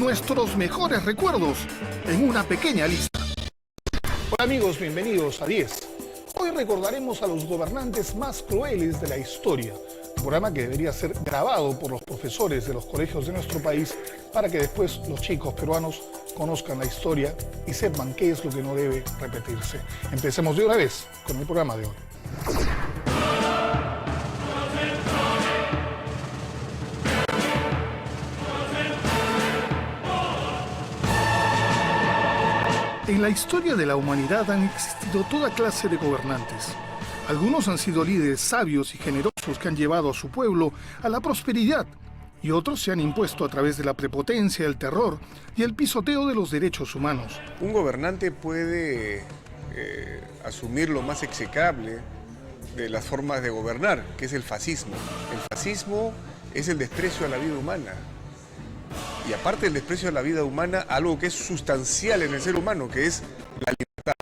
nuestros mejores recuerdos en una pequeña lista. Hola amigos, bienvenidos a 10. Hoy recordaremos a los gobernantes más crueles de la historia. Un programa que debería ser grabado por los profesores de los colegios de nuestro país para que después los chicos peruanos conozcan la historia y sepan qué es lo que no debe repetirse. Empecemos de una vez con el programa de hoy. En la historia de la humanidad han existido toda clase de gobernantes. Algunos han sido líderes sabios y generosos que han llevado a su pueblo a la prosperidad, y otros se han impuesto a través de la prepotencia, el terror y el pisoteo de los derechos humanos. Un gobernante puede asumir lo más execrable de las formas de gobernar, que es el fascismo. El fascismo es el desprecio a la vida humana. Y aparte del desprecio a la vida humana, algo que es sustancial en el ser humano, que es la libertad.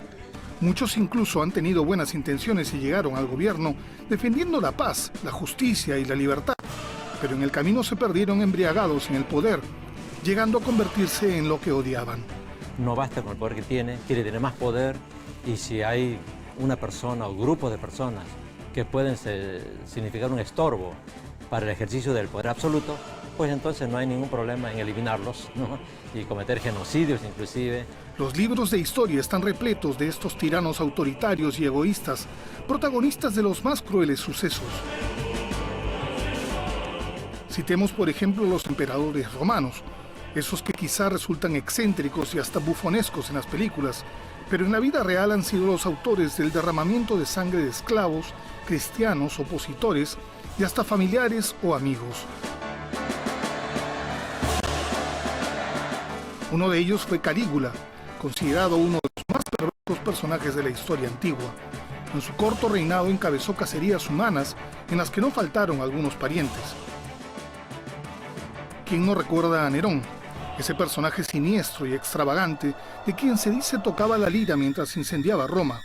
Muchos incluso han tenido buenas intenciones y llegaron al gobierno defendiendo la paz, la justicia y la libertad, pero en el camino se perdieron embriagados en el poder, llegando a convertirse en lo que odiaban. No basta con el poder que tiene, quiere tener más poder, y si hay una persona o grupos de personas que pueden significar un estorbo para el ejercicio del poder absoluto, pues entonces no hay ningún problema en eliminarlos, ¿no? Y cometer genocidios inclusive. Los libros de historia están repletos de estos tiranos autoritarios y egoístas, protagonistas de los más crueles sucesos. Citemos por ejemplo los emperadores romanos, esos que quizá resultan excéntricos y hasta bufonescos en las películas, pero en la vida real han sido los autores del derramamiento de sangre de esclavos, cristianos, opositores y hasta familiares o amigos. Uno de ellos fue Calígula, considerado uno de los más perversos personajes de la historia antigua. En su corto reinado encabezó cacerías humanas en las que no faltaron algunos parientes. ¿Quién no recuerda a Nerón? Ese personaje siniestro y extravagante de quien se dice tocaba la lira mientras incendiaba Roma.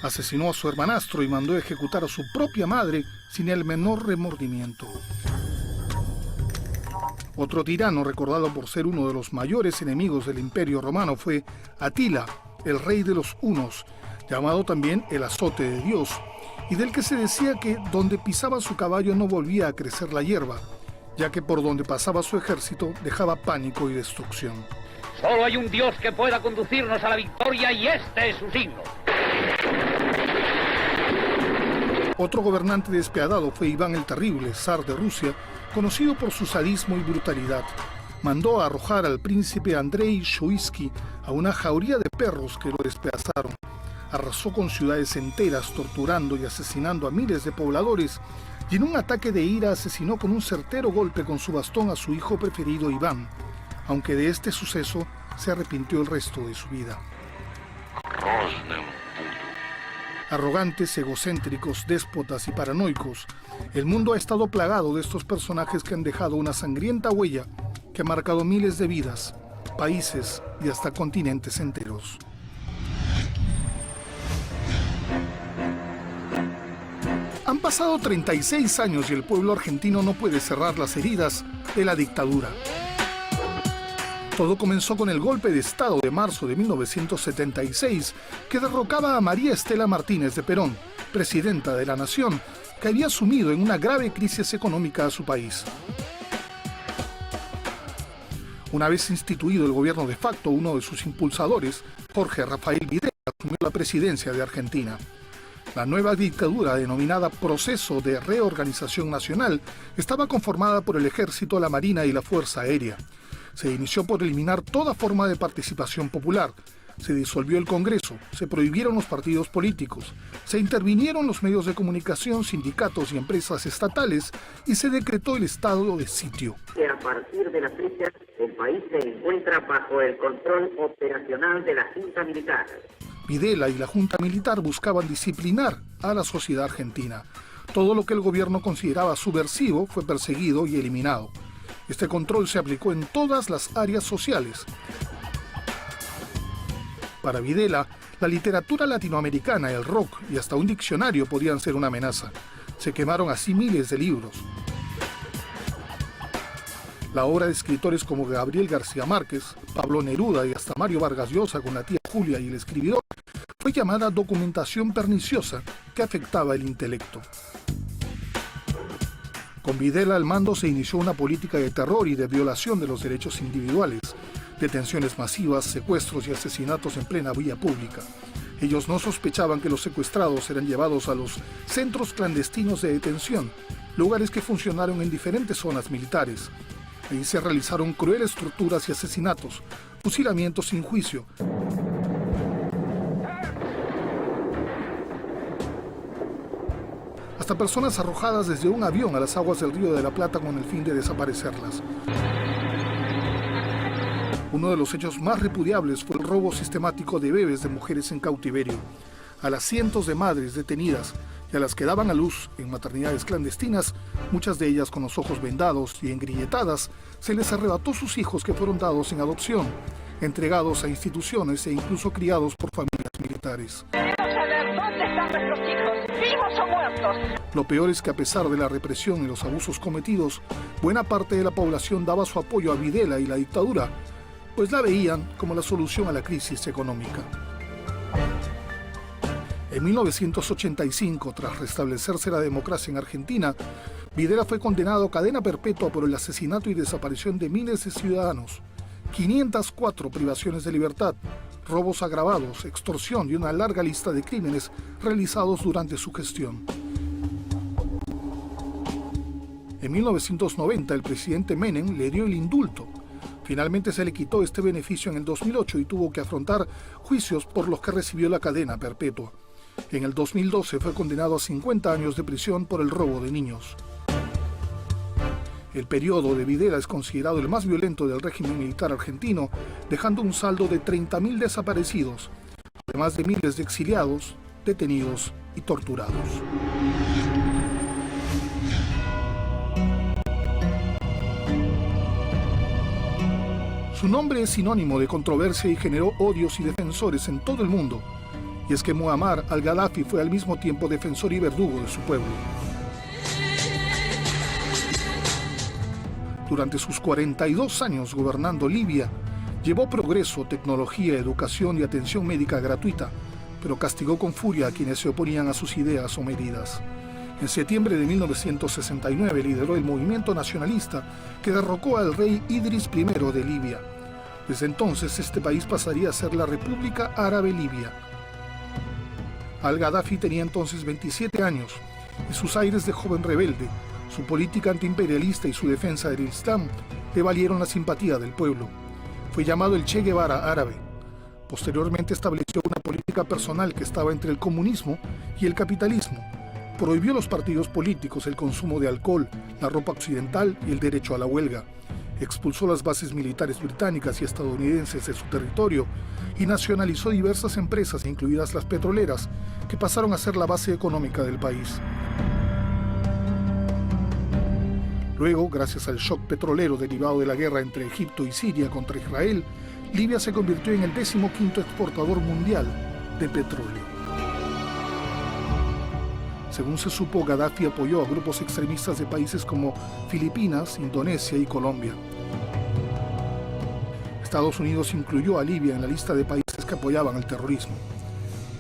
Asesinó a su hermanastro y mandó ejecutar a su propia madre sin el menor remordimiento. Otro tirano recordado por ser uno de los mayores enemigos del Imperio Romano fue Atila, el rey de los hunos, llamado también el azote de Dios, y del que se decía que donde pisaba su caballo no volvía a crecer la hierba, ya que por donde pasaba su ejército dejaba pánico y destrucción. Solo hay un Dios que pueda conducirnos a la victoria y este es su signo. Otro gobernante despiadado fue Iván el Terrible, zar de Rusia, conocido por su sadismo y brutalidad. Mandó a arrojar al príncipe Andrei Shuisky a una jauría de perros que lo despedazaron. Arrasó con ciudades enteras, torturando y asesinando a miles de pobladores, y en un ataque de ira asesinó con un certero golpe con su bastón a su hijo preferido Iván, aunque de este suceso se arrepintió el resto de su vida. Arrogantes, egocéntricos, déspotas y paranoicos, el mundo ha estado plagado de estos personajes que han dejado una sangrienta huella que ha marcado miles de vidas, países y hasta continentes enteros. Han pasado 36 años y el pueblo argentino no puede cerrar las heridas de la dictadura. Todo comenzó con el golpe de Estado de marzo de 1976, que derrocaba a María Estela Martínez de Perón, presidenta de la nación, que había sumido en una grave crisis económica a su país. Una vez instituido el gobierno de facto, uno de sus impulsadores, Jorge Rafael Videla, asumió la presidencia de Argentina. La nueva dictadura, denominada Proceso de Reorganización Nacional, estaba conformada por el Ejército, la Marina y la Fuerza Aérea. Se inició por eliminar toda forma de participación popular. Se disolvió el Congreso, se prohibieron los partidos políticos, se intervinieron los medios de comunicación, sindicatos y empresas estatales y se decretó el estado de sitio. A partir de la fecha, el país se encuentra bajo el control operacional de la Junta Militar. Videla y la Junta Militar buscaban disciplinar a la sociedad argentina. Todo lo que el gobierno consideraba subversivo fue perseguido y eliminado. Este control se aplicó en todas las áreas sociales. Para Videla, la literatura latinoamericana, el rock y hasta un diccionario podían ser una amenaza. Se quemaron así miles de libros. La obra de escritores como Gabriel García Márquez, Pablo Neruda y hasta Mario Vargas Llosa con la tía Julia y el escribidor fue llamada documentación perniciosa que afectaba el intelecto. Con Videla al mando se inició una política de terror y de violación de los derechos individuales, detenciones masivas, secuestros y asesinatos en plena vía pública. Ellos no sospechaban que los secuestrados eran llevados a los centros clandestinos de detención, lugares que funcionaron en diferentes zonas militares. Ahí se realizaron crueles torturas y asesinatos, fusilamientos sin juicio. Hasta personas arrojadas desde un avión a las aguas del Río de la Plata con el fin de desaparecerlas. Uno de los hechos más repudiables fue el robo sistemático de bebés de mujeres en cautiverio. A las cientos de madres detenidas y a las que daban a luz en maternidades clandestinas, muchas de ellas con los ojos vendados y engrilletadas, se les arrebató sus hijos que fueron dados en adopción, entregados a instituciones e incluso criados por familias militares. Queremos saber dónde están nuestros hijos, vivos o muertos. Lo peor es que a pesar de la represión y los abusos cometidos, buena parte de la población daba su apoyo a Videla y la dictadura, pues la veían como la solución a la crisis económica. En 1985, tras restablecerse la democracia en Argentina, Videla fue condenado a cadena perpetua por el asesinato y desaparición de miles de ciudadanos, 504 privaciones de libertad, robos agravados, extorsión y una larga lista de crímenes realizados durante su gestión. En 1990, el presidente Menem le dio el indulto. Finalmente se le quitó este beneficio en el 2008 y tuvo que afrontar juicios por los que recibió la cadena perpetua. En el 2012 fue condenado a 50 años de prisión por el robo de niños. El periodo de Videla es considerado el más violento del régimen militar argentino, dejando un saldo de 30.000 desaparecidos, además de miles de exiliados, detenidos y torturados. Su nombre es sinónimo de controversia y generó odios y defensores en todo el mundo. Y es que Muammar al-Gaddafi fue al mismo tiempo defensor y verdugo de su pueblo. Durante sus 42 años gobernando Libia, llevó progreso, tecnología, educación y atención médica gratuita, pero castigó con furia a quienes se oponían a sus ideas o medidas. En septiembre de 1969 lideró el movimiento nacionalista que derrocó al rey Idris I de Libia. Desde entonces este país pasaría a ser la República Árabe Libia. Al-Gaddafi tenía entonces 27 años y sus aires de joven rebelde, su política antiimperialista y su defensa del Islam le valieron la simpatía del pueblo. Fue llamado el Che Guevara árabe. Posteriormente estableció una política personal que estaba entre el comunismo y el capitalismo. Prohibió los partidos políticos, el consumo de alcohol, la ropa occidental y el derecho a la huelga. Expulsó las bases militares británicas y estadounidenses de su territorio y nacionalizó diversas empresas, incluidas las petroleras, que pasaron a ser la base económica del país. Luego, gracias al shock petrolero derivado de la guerra entre Egipto y Siria contra Israel, Libia se convirtió en el 15º exportador mundial de petróleo. Según se supo, Gaddafi apoyó a grupos extremistas de países como Filipinas, Indonesia y Colombia. Estados Unidos incluyó a Libia en la lista de países que apoyaban el terrorismo.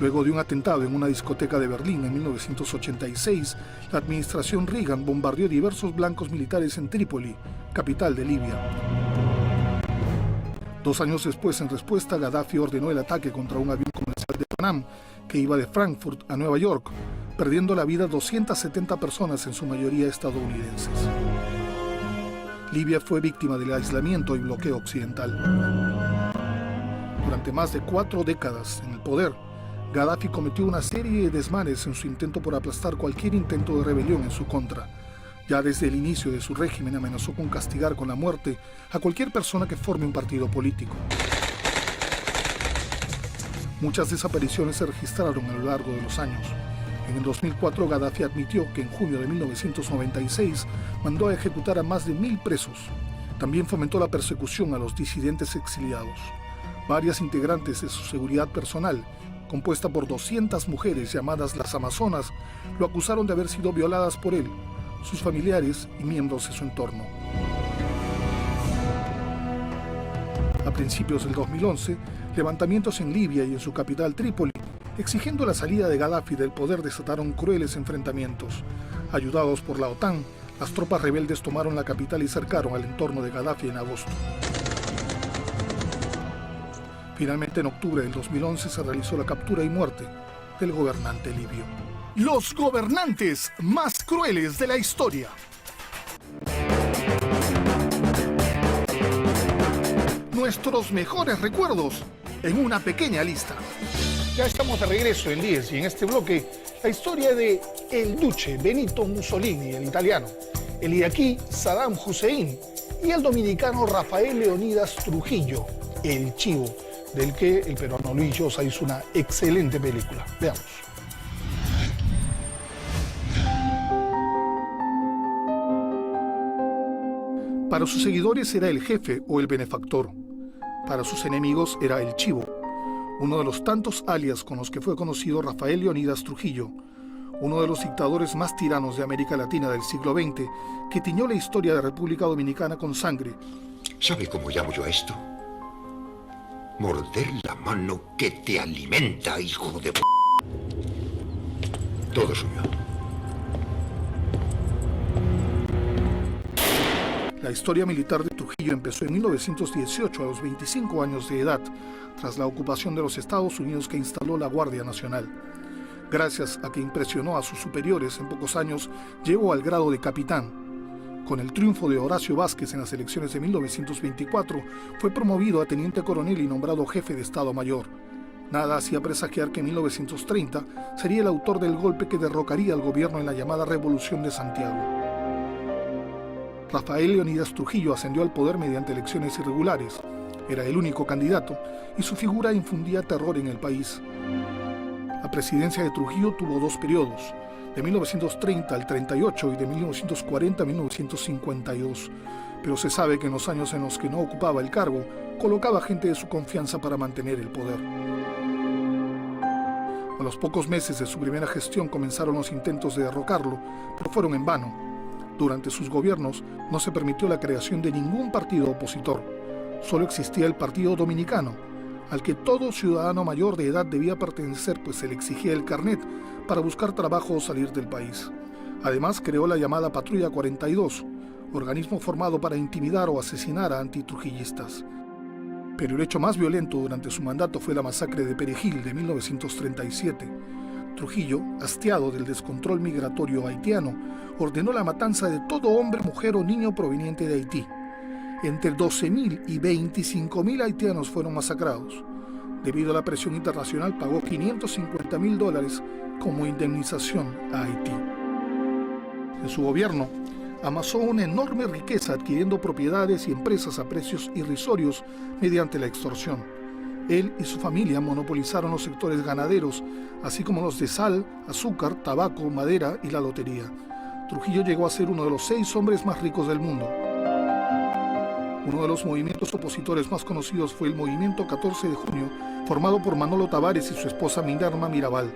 Luego de un atentado en una discoteca de Berlín en 1986, la administración Reagan bombardeó diversos blancos militares en Trípoli, capital de Libia. 2 años después, en respuesta, Gaddafi ordenó el ataque contra un avión comercial de Panam que iba de Frankfurt a Nueva York, perdiendo la vida 270 personas, en su mayoría estadounidenses. Libia fue víctima del aislamiento y bloqueo occidental. Durante más de 4 décadas en el poder, Gaddafi cometió una serie de desmanes en su intento por aplastar cualquier intento de rebelión en su contra. Ya desde el inicio de su régimen amenazó con castigar con la muerte a cualquier persona que forme un partido político. Muchas desapariciones se registraron a lo largo de los años. En el 2004, Gaddafi admitió que en junio de 1996 mandó a ejecutar a más de 1000 presos. También fomentó la persecución a los disidentes exiliados. Varias integrantes de su seguridad personal, compuesta por 200 mujeres llamadas las Amazonas, lo acusaron de haber sido violadas por él, sus familiares y miembros de su entorno. principios del 2011, levantamientos en Libia y en su capital Trípoli, exigiendo la salida de Gaddafi del poder, desataron crueles enfrentamientos. Ayudados por la OTAN, las tropas rebeldes tomaron la capital y cercaron al entorno de Gaddafi en agosto. Finalmente, en octubre del 2011 se realizó la captura y muerte del gobernante libio. Los gobernantes más crueles de la historia. Nuestros mejores recuerdos en una pequeña lista. Ya estamos de regreso en 10 y en este bloque la historia de el duce Benito Mussolini, el italiano, el iraquí Saddam Hussein y el dominicano Rafael Leónidas Trujillo, el Chivo, del que el peruano Luis Llosa hizo una excelente película. Veamos. Para sus seguidores era el jefe o el benefactor. Para sus enemigos era el Chivo, uno de los tantos alias con los que fue conocido Rafael Leónidas Trujillo, uno de los dictadores más tiranos de América Latina del siglo XX, que tiñó la historia de República Dominicana con sangre. ¿Sabe cómo llamo yo a esto? Morder la mano que te alimenta, hijo de p***. Todo suyo. La historia militar de Trujillo empezó en 1918 a los 25 años de edad, tras la ocupación de los Estados Unidos que instaló la Guardia Nacional. Gracias a que impresionó a sus superiores, en pocos años llegó al grado de capitán. Con el triunfo de Horacio Vázquez en las elecciones de 1924, fue promovido a teniente coronel y nombrado jefe de Estado Mayor. Nada hacía presagiar que en 1930 sería el autor del golpe que derrocaría al gobierno en la llamada Revolución de Santiago. Rafael Leónidas Trujillo ascendió al poder mediante elecciones irregulares. Era el único candidato y su figura infundía terror en el país. La presidencia de Trujillo tuvo dos periodos, de 1930 al 38 y de 1940 a 1952, pero se sabe que en los años en los que no ocupaba el cargo, colocaba gente de su confianza para mantener el poder. A los pocos meses de su primera gestión comenzaron los intentos de derrocarlo, pero fueron en vano. Durante sus gobiernos no se permitió la creación de ningún partido opositor. Solo existía el Partido Dominicano, al que todo ciudadano mayor de edad debía pertenecer, pues se le exigía el carnet para buscar trabajo o salir del país. Además, creó la llamada Patrulla 42, organismo formado para intimidar o asesinar a antitrujillistas. Pero el hecho más violento durante su mandato fue la masacre de Perejil de 1937. Trujillo, hastiado del descontrol migratorio haitiano, ordenó la matanza de todo hombre, mujer o niño proveniente de Haití. Entre 12.000 y 25.000 haitianos fueron masacrados. Debido a la presión internacional, pagó $550.000 como indemnización a Haití. En su gobierno, amasó una enorme riqueza adquiriendo propiedades y empresas a precios irrisorios mediante la extorsión. Él y su familia monopolizaron los sectores ganaderos, así como los de sal, azúcar, tabaco, madera y la lotería. Trujillo llegó a ser uno de los 6 hombres más ricos del mundo. Uno de los movimientos opositores más conocidos fue el Movimiento 14 de Junio, formado por Manolo Tavares y su esposa Minerva Mirabal.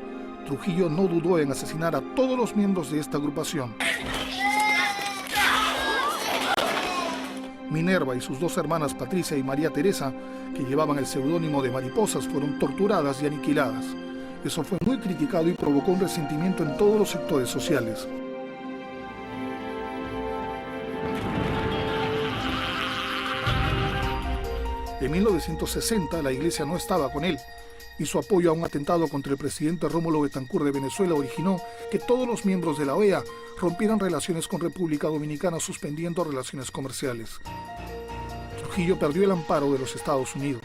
Trujillo no dudó en asesinar a todos los miembros de esta agrupación. Minerva y sus 2 hermanas Patricia y María Teresa, que llevaban el seudónimo de Mariposas, fueron torturadas y aniquiladas. Eso fue muy criticado y provocó un resentimiento en todos los sectores sociales. En 1960 la Iglesia no estaba con él y su apoyo a un atentado contra el presidente Rómulo Betancourt de Venezuela originó que todos los miembros de la OEA rompieran relaciones con República Dominicana, suspendiendo relaciones comerciales. Trujillo perdió el amparo de los Estados Unidos.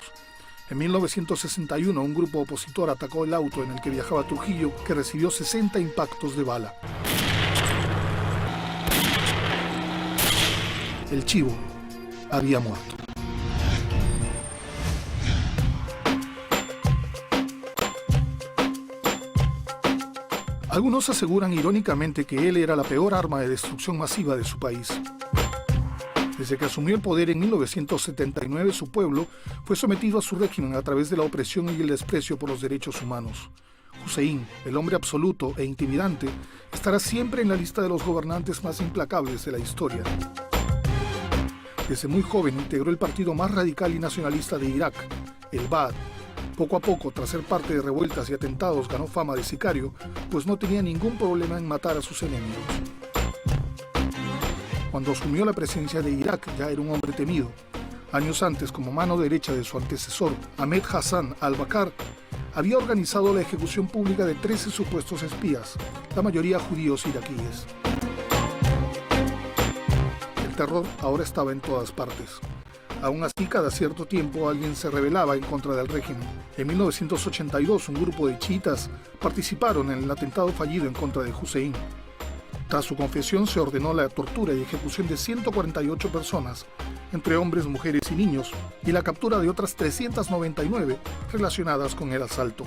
En 1961 un grupo opositor atacó el auto en el que viajaba Trujillo, que recibió 60 impactos de bala. El Chivo había muerto. Algunos aseguran irónicamente que él era la peor arma de destrucción masiva de su país. Desde que asumió el poder en 1979, su pueblo fue sometido a su régimen a través de la opresión y el desprecio por los derechos humanos. Hussein, el hombre absoluto e intimidante, estará siempre en la lista de los gobernantes más implacables de la historia. Desde muy joven integró el partido más radical y nacionalista de Irak, el Ba'ath. Poco a poco, tras ser parte de revueltas y atentados, ganó fama de sicario, pues no tenía ningún problema en matar a sus enemigos. Cuando asumió la presidencia de Irak, ya era un hombre temido. Años antes, como mano derecha de su antecesor, Ahmed Hassan al-Bakr, había organizado la ejecución pública de 13 supuestos espías, la mayoría judíos iraquíes. El terror ahora estaba en todas partes. Aún así, cada cierto tiempo alguien se rebelaba en contra del régimen. En 1982, un grupo de chiitas participaron en el atentado fallido en contra de Hussein. Tras su confesión, se ordenó la tortura y ejecución de 148 personas, entre hombres, mujeres y niños, y la captura de otras 399 relacionadas con el asalto.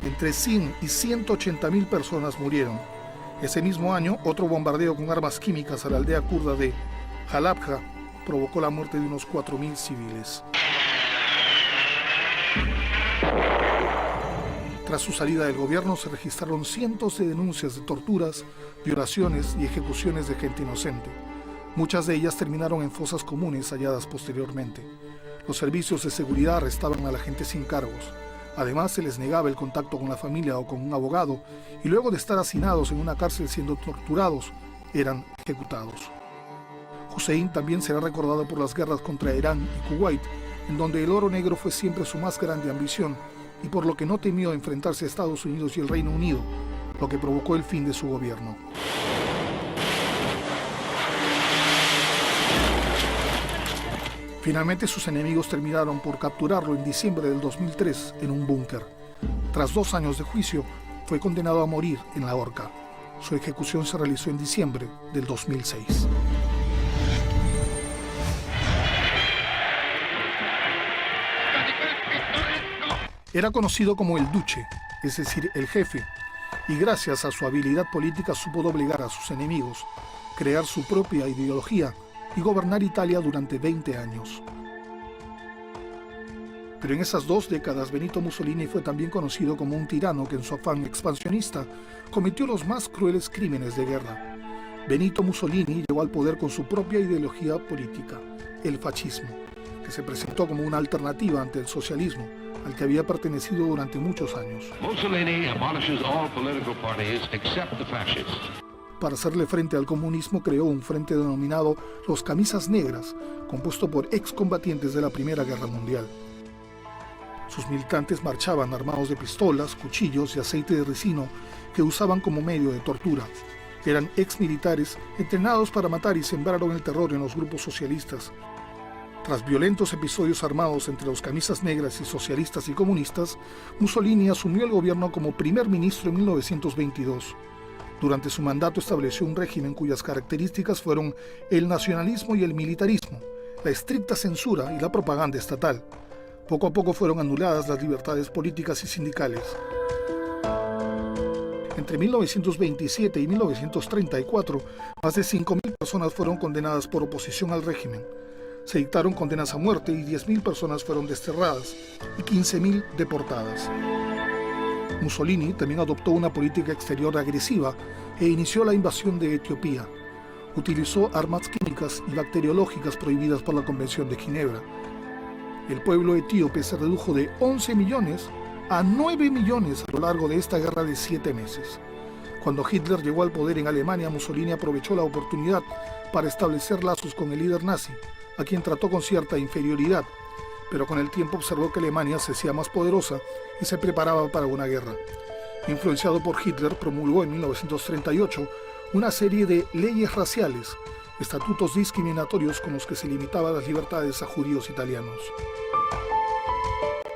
Entre 100 y 180.000 personas murieron. Ese mismo año, otro bombardeo con armas químicas a la aldea kurda de Halabja provocó la muerte de unos 4.000 civiles. Tras su salida del gobierno, se registraron cientos de denuncias de torturas, violaciones y ejecuciones de gente inocente. Muchas de ellas terminaron en fosas comunes halladas posteriormente. Los servicios de seguridad arrestaban a la gente sin cargos. Además, se les negaba el contacto con la familia o con un abogado, y luego de estar hacinados en una cárcel siendo torturados, eran ejecutados. Hussein también será recordado por las guerras contra Irán y Kuwait, en donde el oro negro fue siempre su más grande ambición, y por lo que no temió enfrentarse a Estados Unidos y el Reino Unido, lo que provocó el fin de su gobierno. Finalmente, sus enemigos terminaron por capturarlo en diciembre del 2003 en un búnker. Tras 2 años de juicio, fue condenado a morir en la horca. Su ejecución se realizó en diciembre del 2006. Era conocido como el Duce, es decir, el jefe, y gracias a su habilidad política supo doblegar a sus enemigos, crear su propia ideología y gobernar Italia durante 20 años. Pero en esas 2 décadas, Benito Mussolini fue también conocido como un tirano que en su afán expansionista cometió los más crueles crímenes de guerra. Benito Mussolini llegó al poder con su propia ideología política, el fascismo, que se presentó como una alternativa ante el socialismo, al que había pertenecido durante muchos años. Mussolini abolishes all political parties except the fascists. Para hacerle frente al comunismo, creó un frente denominado Los Camisas Negras, compuesto por excombatientes de la Primera Guerra Mundial. Sus militantes marchaban armados de pistolas, cuchillos y aceite de ricino que usaban como medio de tortura. Eran exmilitares entrenados para matar y sembraron el terror en los grupos socialistas. Tras violentos episodios armados entre los Camisas Negras y socialistas y comunistas, Mussolini asumió el gobierno como primer ministro en 1922. Durante su mandato estableció un régimen cuyas características fueron el nacionalismo y el militarismo, la estricta censura y la propaganda estatal. Poco a poco fueron anuladas las libertades políticas y sindicales. Entre 1927 y 1934, más de 5.000 personas fueron condenadas por oposición al régimen. Se dictaron condenas a muerte y 10.000 personas fueron desterradas y 15.000 deportadas. Mussolini también adoptó una política exterior agresiva e inició la invasión de Etiopía. Utilizó armas químicas y bacteriológicas prohibidas por la Convención de Ginebra. El pueblo etíope se redujo de 11 millones a 9 millones a lo largo de esta guerra de 7 meses. Cuando Hitler llegó al poder en Alemania, Mussolini aprovechó la oportunidad para establecer lazos con el líder nazi, a quien trató con cierta inferioridad, pero con el tiempo observó que Alemania se hacía más poderosa y se preparaba para una guerra. Influenciado por Hitler, promulgó en 1938 una serie de leyes raciales, estatutos discriminatorios con los que se limitaban las libertades a judíos italianos.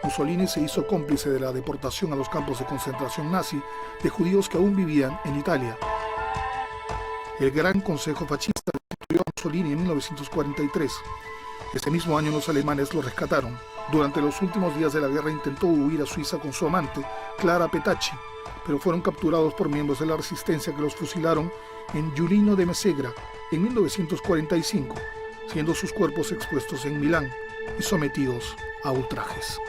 Mussolini se hizo cómplice de la deportación a los campos de concentración nazi de judíos que aún vivían en Italia. El Gran Consejo Fascista destituyó a Mussolini en 1943. Ese mismo año los alemanes lo rescataron. Durante los últimos días de la guerra intentó huir a Suiza con su amante, Clara Petacci, pero fueron capturados por miembros de la resistencia que los fusilaron en Giulino de Mesegra en 1945, siendo sus cuerpos expuestos en Milán y sometidos a ultrajes.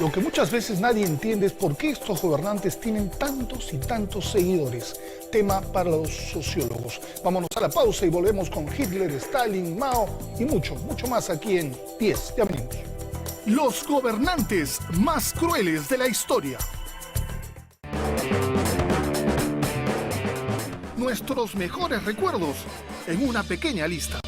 Lo que muchas veces nadie entiende es por qué estos gobernantes tienen tantos y tantos seguidores. Tema para los sociólogos. Vámonos a la pausa y volvemos con Hitler, Stalin, Mao y mucho más aquí en 10. Ya venimos. Los gobernantes más crueles de la historia. Nuestros mejores recuerdos en una pequeña lista.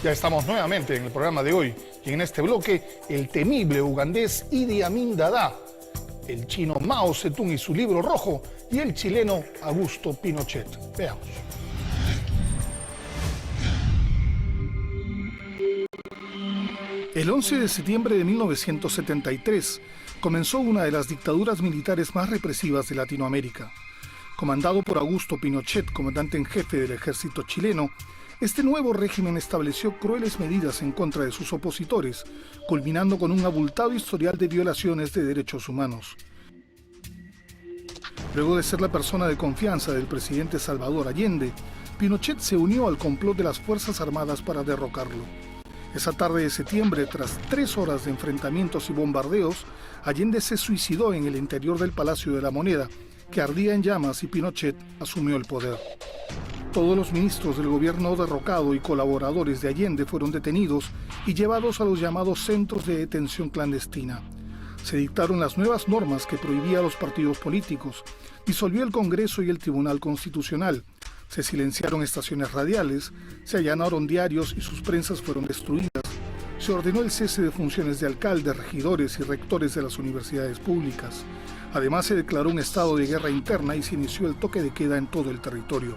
Ya estamos nuevamente en el programa de hoy y en este bloque el temible ugandés Idi Amin Dada, el chino Mao Zedong y su libro rojo y el chileno Augusto Pinochet. Veamos. El 11 de septiembre de 1973 comenzó una de las dictaduras militares más represivas de Latinoamérica. Comandado por Augusto Pinochet, comandante en jefe del ejército chileno, este nuevo régimen estableció crueles medidas en contra de sus opositores, culminando con un abultado historial de violaciones de derechos humanos. Luego de ser la persona de confianza del presidente Salvador Allende, Pinochet se unió al complot de las Fuerzas Armadas para derrocarlo. Esa tarde de septiembre, tras 3 horas de enfrentamientos y bombardeos, Allende se suicidó en el interior del Palacio de la Moneda, que ardía en llamas, y Pinochet asumió el poder. Todos los ministros del gobierno derrocado y colaboradores de Allende fueron detenidos y llevados a los llamados centros de detención clandestina. Se dictaron las nuevas normas que prohibían a los partidos políticos, disolvió el Congreso y el Tribunal Constitucional, se silenciaron estaciones radiales, se allanaron diarios y sus prensas fueron destruidas, se ordenó el cese de funciones de alcaldes, regidores y rectores de las universidades públicas. Además, se declaró un estado de guerra interna y se inició el toque de queda en todo el territorio.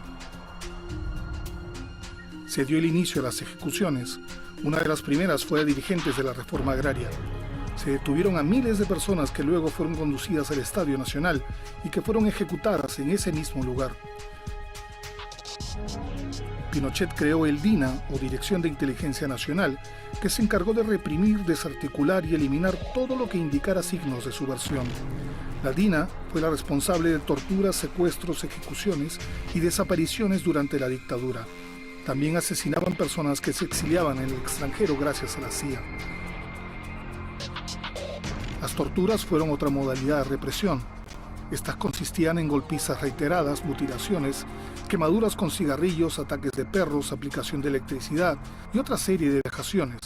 Se dio el inicio a las ejecuciones. Una de las primeras fue a dirigentes de la reforma agraria. Se detuvieron a miles de personas que luego fueron conducidas al Estadio Nacional y que fueron ejecutadas en ese mismo lugar. Pinochet creó el DINA, o Dirección de Inteligencia Nacional, que se encargó de reprimir, desarticular y eliminar todo lo que indicara signos de subversión. La DINA fue la responsable de torturas, secuestros, ejecuciones y desapariciones durante la dictadura. También asesinaban personas que se exiliaban en el extranjero gracias a la CIA. Las torturas fueron otra modalidad de represión. Estas consistían en golpizas reiteradas, mutilaciones, quemaduras con cigarrillos, ataques de perros, aplicación de electricidad y otra serie de vejaciones.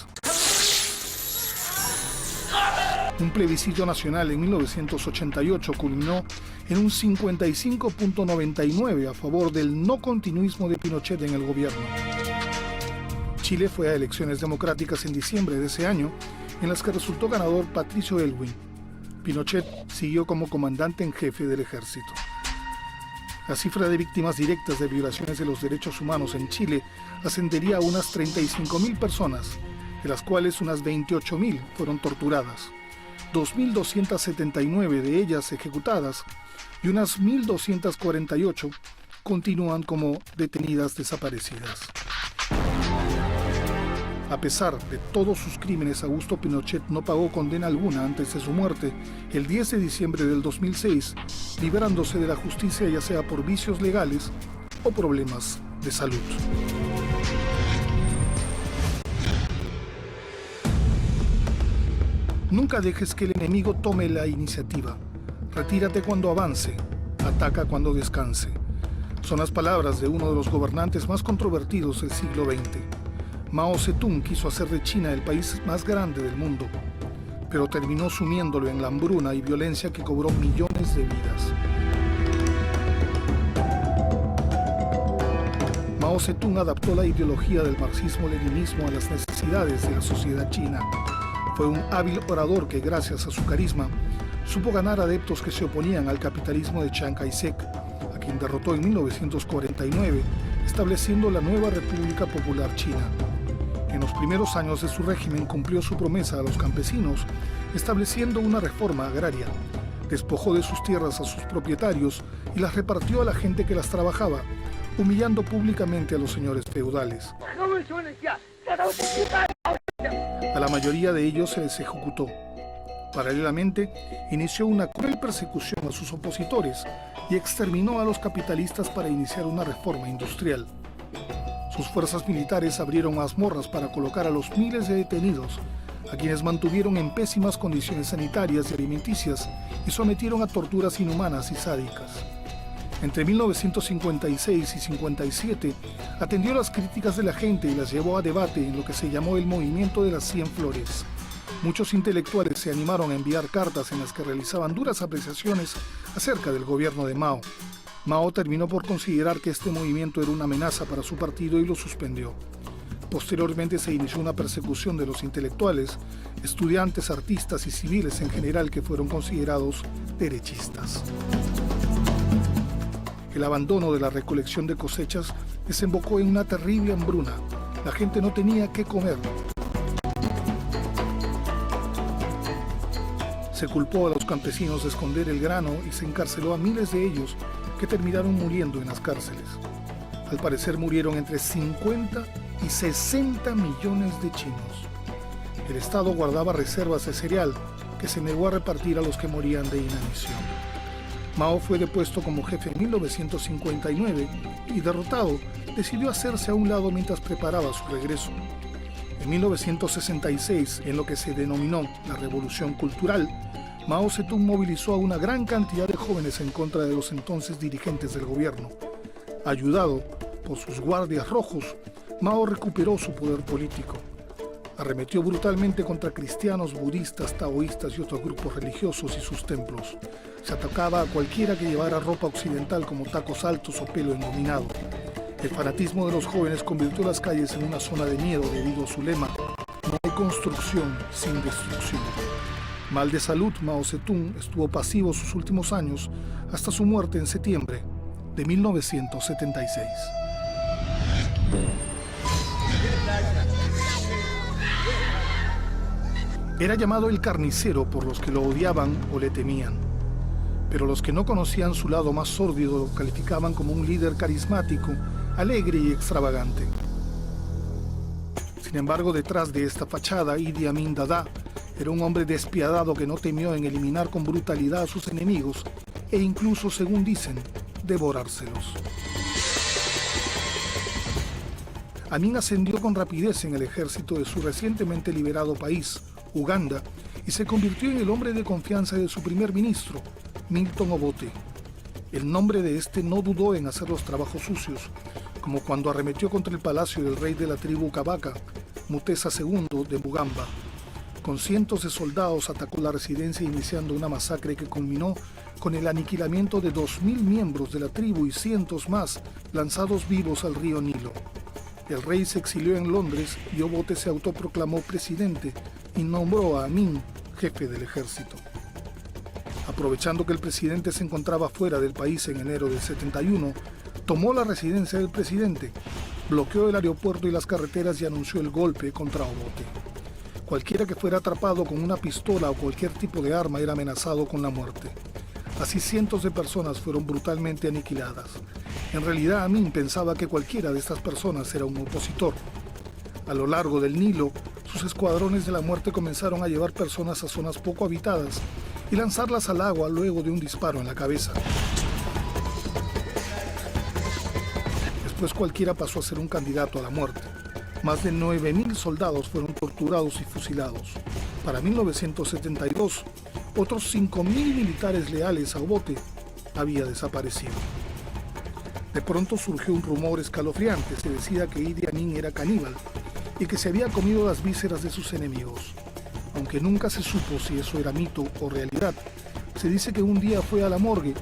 Un plebiscito nacional en 1988 culminó en un 55.99 a favor del no continuismo de Pinochet en el gobierno. Chile fue a elecciones democráticas en diciembre de ese año, en las que resultó ganador Patricio Aylwin. Pinochet siguió como comandante en jefe del ejército. La cifra de víctimas directas de violaciones de los derechos humanos en Chile ascendería a unas 35.000 personas, de las cuales unas 28.000 fueron torturadas, 2.279 de ellas ejecutadas y unas 1.248 continúan como detenidas desaparecidas. A pesar de todos sus crímenes, Augusto Pinochet no pagó condena alguna antes de su muerte el 10 de diciembre del 2006, liberándose de la justicia ya sea por vicios legales o problemas de salud. Nunca dejes que el enemigo tome la iniciativa. Retírate cuando avance, ataca cuando descanse. Son las palabras de uno de los gobernantes más controvertidos del siglo XX. Mao Zedong quiso hacer de China el país más grande del mundo, pero terminó sumiéndolo en la hambruna y violencia que cobró millones de vidas. Mao Zedong adaptó la ideología del marxismo-leninismo a las necesidades de la sociedad china. Fue un hábil orador que, gracias a su carisma, supo ganar adeptos que se oponían al capitalismo de Chiang Kai-shek, a quien derrotó en 1949, estableciendo la nueva República Popular China. En los primeros años de su régimen cumplió su promesa a los campesinos, estableciendo una reforma agraria. Despojó de sus tierras a sus propietarios y las repartió a la gente que las trabajaba, humillando públicamente a los señores feudales. A la mayoría de ellos se les ejecutó. Paralelamente, inició una cruel persecución a sus opositores y exterminó a los capitalistas para iniciar una reforma industrial. Sus fuerzas militares abrieron mazmorras para colocar a los miles de detenidos, a quienes mantuvieron en pésimas condiciones sanitarias y alimenticias y sometieron a torturas inhumanas y sádicas. Entre 1956 y 57 atendió las críticas de la gente y las llevó a debate en lo que se llamó el movimiento de las 100 flores. Muchos intelectuales se animaron a enviar cartas en las que realizaban duras apreciaciones acerca del gobierno de Mao. Mao terminó por considerar que este movimiento era una amenaza para su partido y lo suspendió. Posteriormente se inició una persecución de los intelectuales, estudiantes, artistas y civiles en general que fueron considerados derechistas. El abandono de la recolección de cosechas desembocó en una terrible hambruna. La gente no tenía qué comer. Se culpó a los campesinos de esconder el grano y se encarceló a miles de ellos que terminaron muriendo en las cárceles. Al parecer murieron entre 50 y 60 millones de chinos. El Estado guardaba reservas de cereal que se negó a repartir a los que morían de inanición. Mao fue depuesto como jefe en 1959 y, derrotado, decidió hacerse a un lado mientras preparaba su regreso. En 1966, en lo que se denominó la Revolución Cultural, Mao Zedong movilizó a una gran cantidad de jóvenes en contra de los entonces dirigentes del gobierno. Ayudado por sus guardias rojos, Mao recuperó su poder político. Arremetió brutalmente contra cristianos, budistas, taoístas y otros grupos religiosos y sus templos. Se atacaba a cualquiera que llevara ropa occidental como tacos altos o pelo engominado. El fanatismo de los jóvenes convirtió las calles en una zona de miedo debido a su lema: no hay construcción sin destrucción. Mal de salud, Mao Zedong estuvo pasivo sus últimos años hasta su muerte en septiembre de 1976. Era llamado el carnicero por los que lo odiaban o le temían, pero los que no conocían su lado más sórdido lo calificaban como un líder carismático, alegre y extravagante. Sin embargo, detrás de esta fachada, Idi Amin Dada era un hombre despiadado que no temió en eliminar con brutalidad a sus enemigos e incluso, según dicen, devorárselos. Amin ascendió con rapidez en el ejército de su recientemente liberado país, Uganda, y se convirtió en el hombre de confianza de su primer ministro, Milton Obote. El nombre de este no dudó en hacer los trabajos sucios, como cuando arremetió contra el palacio del rey de la tribu Kabaka, Mutesa II de Mugamba. Con cientos de soldados atacó la residencia iniciando una masacre que culminó con el aniquilamiento de 2.000 miembros de la tribu y cientos más lanzados vivos al río Nilo. El rey se exilió en Londres y Obote se autoproclamó presidente y nombró a Amin jefe del ejército. Aprovechando que el presidente se encontraba fuera del país en enero del 71, tomó la residencia del presidente, bloqueó el aeropuerto y las carreteras y anunció el golpe contra Obote. Cualquiera que fuera atrapado con una pistola o cualquier tipo de arma era amenazado con la muerte. Así cientos de personas fueron brutalmente aniquiladas. En realidad, Amin pensaba que cualquiera de estas personas era un opositor. A lo largo del Nilo, sus escuadrones de la muerte comenzaron a llevar personas a zonas poco habitadas y lanzarlas al agua luego de un disparo en la cabeza. Después cualquiera pasó a ser un candidato a la muerte. Más de 9.000 soldados fueron torturados y fusilados. Para 1972, otros 5.000 militares leales a Obote había desaparecido. De pronto surgió un rumor escalofriante. Se decía que Idi Amin era caníbal y que se había comido las vísceras de sus enemigos. Aunque nunca se supo si eso era mito o realidad, se dice que un día fue a la morgue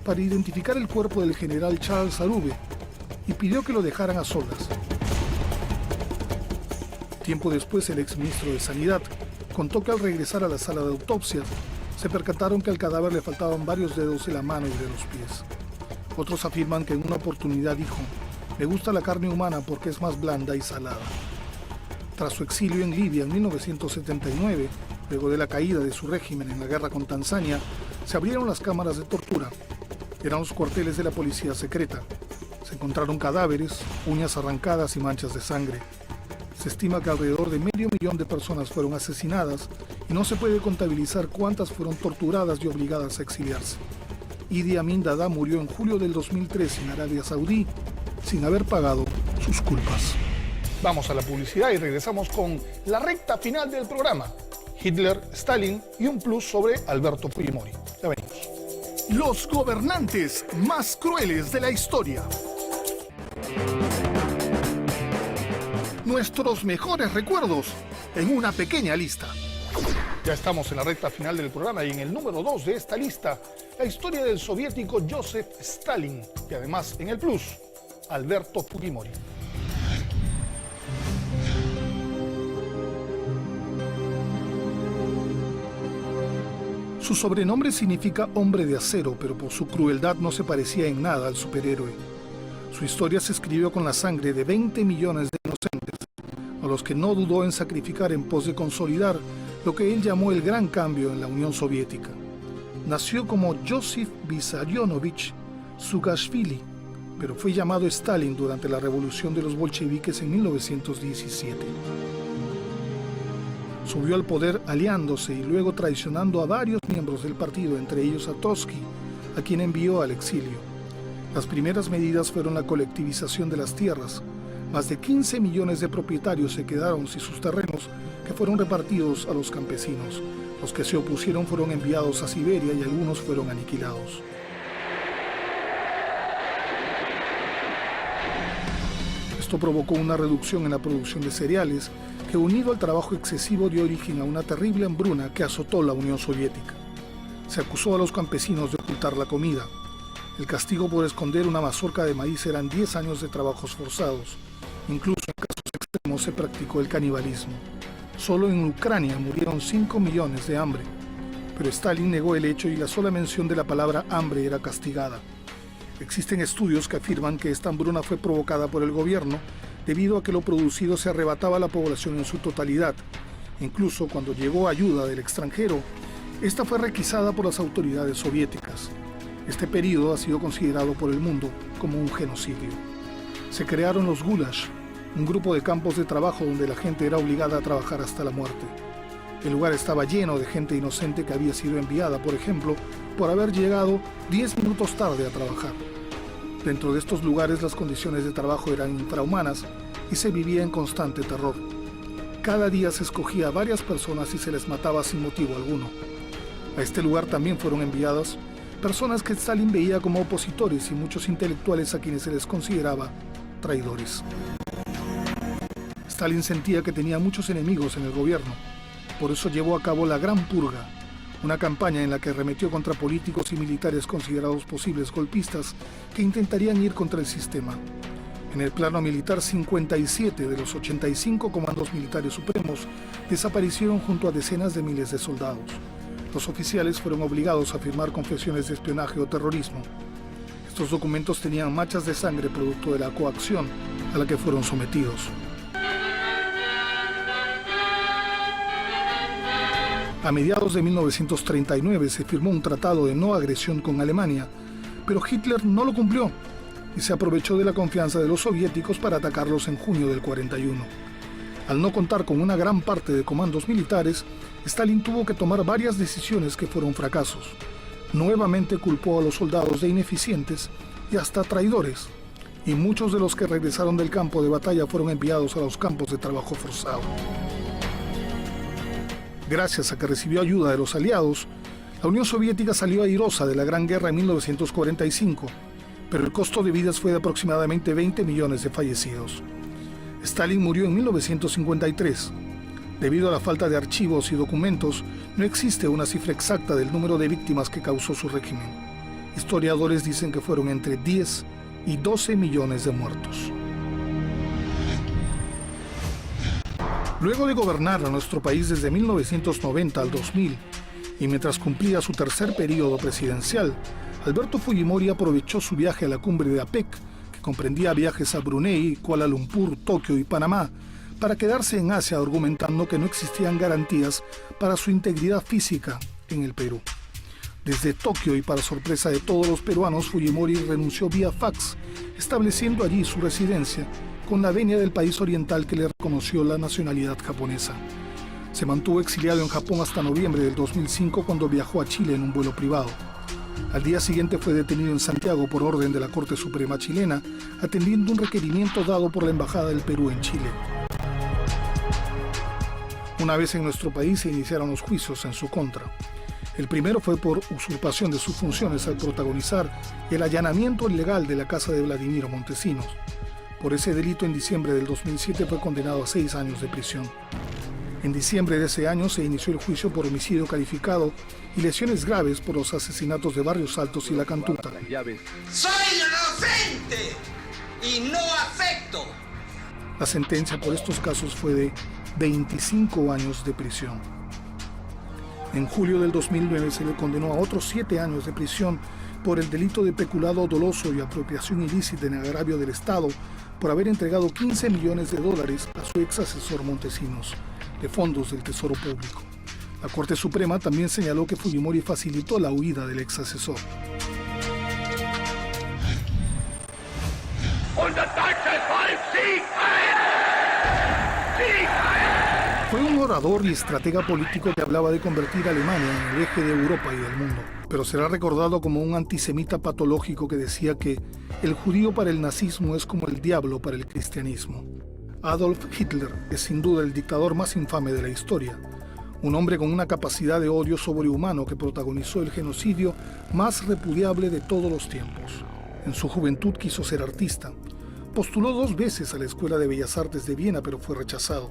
para identificar el cuerpo del general Charles Arube y pidió que lo dejaran a solas. Tiempo después, el exministro de Sanidad contó que al regresar a la sala de autopsias, se percataron que al cadáver le faltaban varios dedos de la mano y de los pies. Otros afirman que en una oportunidad dijo: "Me gusta la carne humana porque es más blanda y salada". Tras su exilio en Libia en 1979, luego de la caída de su régimen en la guerra con Tanzania, se abrieron las cámaras de tortura. Eran los cuarteles de la policía secreta. Se encontraron cadáveres, uñas arrancadas y manchas de sangre. Se estima que alrededor de 500.000 de personas fueron asesinadas y no se puede contabilizar cuántas fueron torturadas y obligadas a exiliarse. Idi Amin Dada murió en julio del 2003 en Arabia Saudí sin haber pagado sus culpas. Vamos a la publicidad y regresamos con la recta final del programa. Hitler, Stalin y un plus sobre Alberto Fujimori. Ya venimos. Los gobernantes más crueles de la historia. Nuestros mejores recuerdos en una pequeña lista. Ya estamos en la recta final del programa y en el número 2 de esta lista, la historia del soviético Joseph Stalin y además en el plus, Alberto Fujimori. Su sobrenombre significa hombre de acero, pero por su crueldad no se parecía en nada al superhéroe. Su historia se escribió con la sangre de 20 millones de inocentes, a los que no dudó en sacrificar en pos de consolidar lo que él llamó el gran cambio en la Unión Soviética. Nació como Joseph Vissarionovich Saakashvili, pero fue llamado Stalin durante la revolución de los bolcheviques en 1917. Subió al poder aliándose y luego traicionando a varios miembros del partido, entre ellos a Trotsky, a quien envió al exilio. Las primeras medidas fueron la colectivización de las tierras. Más de 15 millones de propietarios se quedaron sin sus terrenos, que fueron repartidos a los campesinos. Los que se opusieron fueron enviados a Siberia y algunos fueron aniquilados. Esto provocó una reducción en la producción de cereales, que unido al trabajo excesivo dio origen a una terrible hambruna que azotó la Unión Soviética. Se acusó a los campesinos de ocultar la comida. El castigo por esconder una mazorca de maíz eran 10 años de trabajos forzados. Incluso en casos extremos se practicó el canibalismo. Solo en Ucrania murieron 5 millones de hambre. Pero Stalin negó el hecho y la sola mención de la palabra hambre era castigada. Existen estudios que afirman que esta hambruna fue provocada por el gobierno debido a que lo producido se arrebataba a la población en su totalidad. Incluso cuando llegó ayuda del extranjero, esta fue requisada por las autoridades soviéticas. Este período ha sido considerado por el mundo como un genocidio. Se crearon los Gulags, un grupo de campos de trabajo donde la gente era obligada a trabajar hasta la muerte. El lugar estaba lleno de gente inocente que había sido enviada, por ejemplo, por haber llegado 10 minutos tarde a trabajar. Dentro de estos lugares las condiciones de trabajo eran infrahumanas y se vivía en constante terror. Cada día se escogía a varias personas y se les mataba sin motivo alguno. A este lugar también fueron enviadas personas que Stalin veía como opositores y muchos intelectuales a quienes se les consideraba traidores. Stalin sentía que tenía muchos enemigos en el gobierno. Por eso llevó a cabo la Gran Purga, una campaña en la que arremetió contra políticos y militares considerados posibles golpistas que intentarían ir contra el sistema. En el plano militar, 57 de los 85 comandos militares supremos desaparecieron junto a decenas de miles de soldados. Los oficiales fueron obligados a firmar confesiones de espionaje o terrorismo. Estos documentos tenían manchas de sangre producto de la coacción a la que fueron sometidos. A mediados de 1939 se firmó un tratado de no agresión con Alemania, pero Hitler no lo cumplió y se aprovechó de la confianza de los soviéticos para atacarlos en junio del 41. Al no contar con una gran parte de comandos militares, Stalin tuvo que tomar varias decisiones que fueron fracasos. Nuevamente culpó a los soldados de ineficientes y hasta traidores, y muchos de los que regresaron del campo de batalla fueron enviados a los campos de trabajo forzado. Gracias a que recibió ayuda de los aliados, la Unión Soviética salió airosa de la Gran Guerra en 1945, pero el costo de vidas fue de aproximadamente 20 millones de fallecidos. Stalin murió en 1953. Debido a la falta de archivos y documentos, no existe una cifra exacta del número de víctimas que causó su régimen. Historiadores dicen que fueron entre 10 y 12 millones de muertos. Luego de gobernar a nuestro país desde 1990 al 2000, y mientras cumplía su tercer periodo presidencial, Alberto Fujimori aprovechó su viaje a la cumbre de APEC, que comprendía viajes a Brunei, Kuala Lumpur, Tokio y Panamá, para quedarse en Asia argumentando que no existían garantías para su integridad física en el Perú. Desde Tokio y para sorpresa de todos los peruanos, Fujimori renunció vía fax, estableciendo allí su residencia, con la venia del país oriental que le reconoció la nacionalidad japonesa. Se mantuvo exiliado en Japón hasta noviembre del 2005 cuando viajó a Chile en un vuelo privado. Al día siguiente fue detenido en Santiago por orden de la Corte Suprema chilena, atendiendo un requerimiento dado por la Embajada del Perú en Chile. Una vez en nuestro país se iniciaron los juicios en su contra. El primero fue por usurpación de sus funciones al protagonizar el allanamiento ilegal de la casa de Vladimiro Montesinos. Por ese delito, en diciembre del 2007 fue condenado a 6 años de prisión. En diciembre de ese año se inició el juicio por homicidio calificado y lesiones graves por los asesinatos de Barrios Altos y La Cantuta. ¡Soy inocente y no acepto! La sentencia por estos casos fue de 25 años de prisión. En julio del 2009 se le condenó a otros 7 años de prisión por el delito de peculado doloso y apropiación ilícita en agravio del Estado por haber entregado $15 millones a su ex asesor Montesinos, de fondos del Tesoro Público. La Corte Suprema también señaló que Fujimori facilitó la huida del ex asesor. Fue un orador y estratega político que hablaba de convertir a Alemania en el eje de Europa y del mundo, pero será recordado como un antisemita patológico que decía que el judío para el nazismo es como el diablo para el cristianismo. Adolf Hitler es sin duda el dictador más infame de la historia, un hombre con una capacidad de odio sobrehumano que protagonizó el genocidio más repudiable de todos los tiempos. En su juventud quiso ser artista. Postuló 2 veces a la Escuela de Bellas Artes de Viena, pero fue rechazado.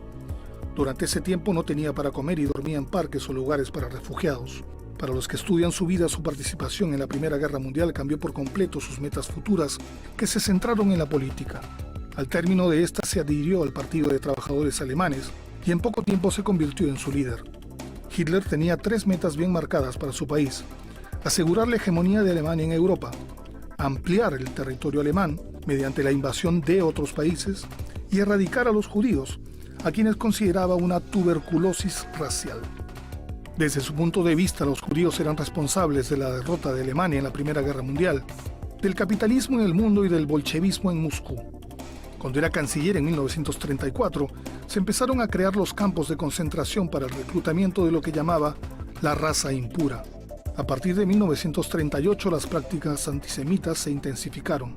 Durante ese tiempo no tenía para comer y dormía en parques o lugares para refugiados. Para los que estudian su vida, su participación en la Primera Guerra Mundial cambió por completo sus metas futuras, que se centraron en la política. Al término de esta se adhirió al Partido de Trabajadores Alemanes y en poco tiempo se convirtió en su líder. Hitler tenía 3 metas bien marcadas para su país: asegurar la hegemonía de Alemania en Europa, ampliar el territorio alemán mediante la invasión de otros países y erradicar a los judíos, a quienes consideraba una tuberculosis racial. Desde su punto de vista, los judíos eran responsables de la derrota de Alemania en la Primera Guerra Mundial, del capitalismo en el mundo y del bolchevismo en Moscú. Cuando era canciller en 1934, se empezaron a crear los campos de concentración para el reclutamiento de lo que llamaba la raza impura. A partir de 1938, las prácticas antisemitas se intensificaron.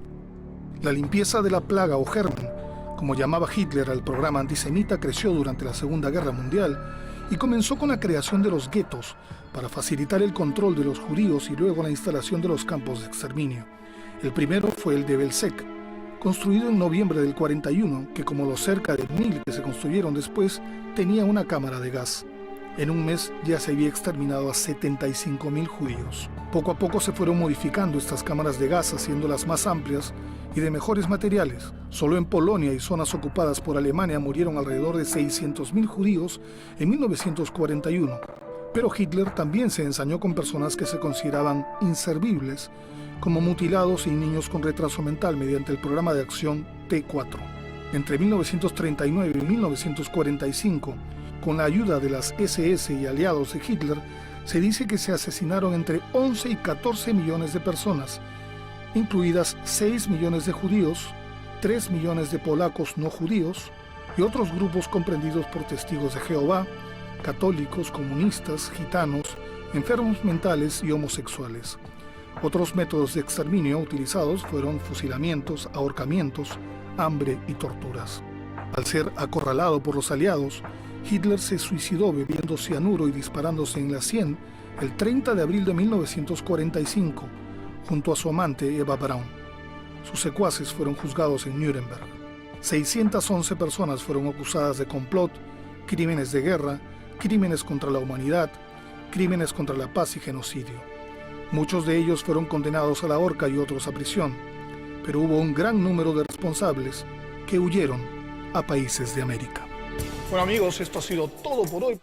La limpieza de la plaga o germen, como llamaba Hitler al programa antisemita, creció durante la Segunda Guerra Mundial y comenzó con la creación de los guetos para facilitar el control de los judíos y luego la instalación de los campos de exterminio. El primero fue el de Belzec, construido en noviembre del 41, que como los cerca de 1000 que se construyeron después, tenía una cámara de gas. En un mes ya se había exterminado a 75.000 judíos. Poco a poco se fueron modificando estas cámaras de gas, haciéndolas más amplias y de mejores materiales. Solo en Polonia y zonas ocupadas por Alemania murieron alrededor de 600.000 judíos en 1941. Pero Hitler también se ensañó con personas que se consideraban inservibles, como mutilados y niños con retraso mental mediante el programa de acción T4. Entre 1939 y 1945, con la ayuda de las SS y aliados de Hitler, se dice que se asesinaron entre 11 y 14 millones de personas, incluidas 6 millones de judíos, 3 millones de polacos no judíos y otros grupos comprendidos por testigos de Jehová, católicos, comunistas, gitanos, enfermos mentales y homosexuales. Otros métodos de exterminio utilizados fueron fusilamientos, ahorcamientos, hambre y torturas. Al ser acorralado por los aliados, Hitler se suicidó bebiendo cianuro y disparándose en la sien el 30 de abril de 1945, junto a su amante Eva Braun. Sus secuaces fueron juzgados en Nuremberg. 611 personas fueron acusadas de complot, crímenes de guerra, crímenes contra la humanidad, crímenes contra la paz y genocidio. Muchos de ellos fueron condenados a la horca y otros a prisión, pero hubo un gran número de responsables que huyeron a países de América. Bueno amigos, esto ha sido todo por hoy.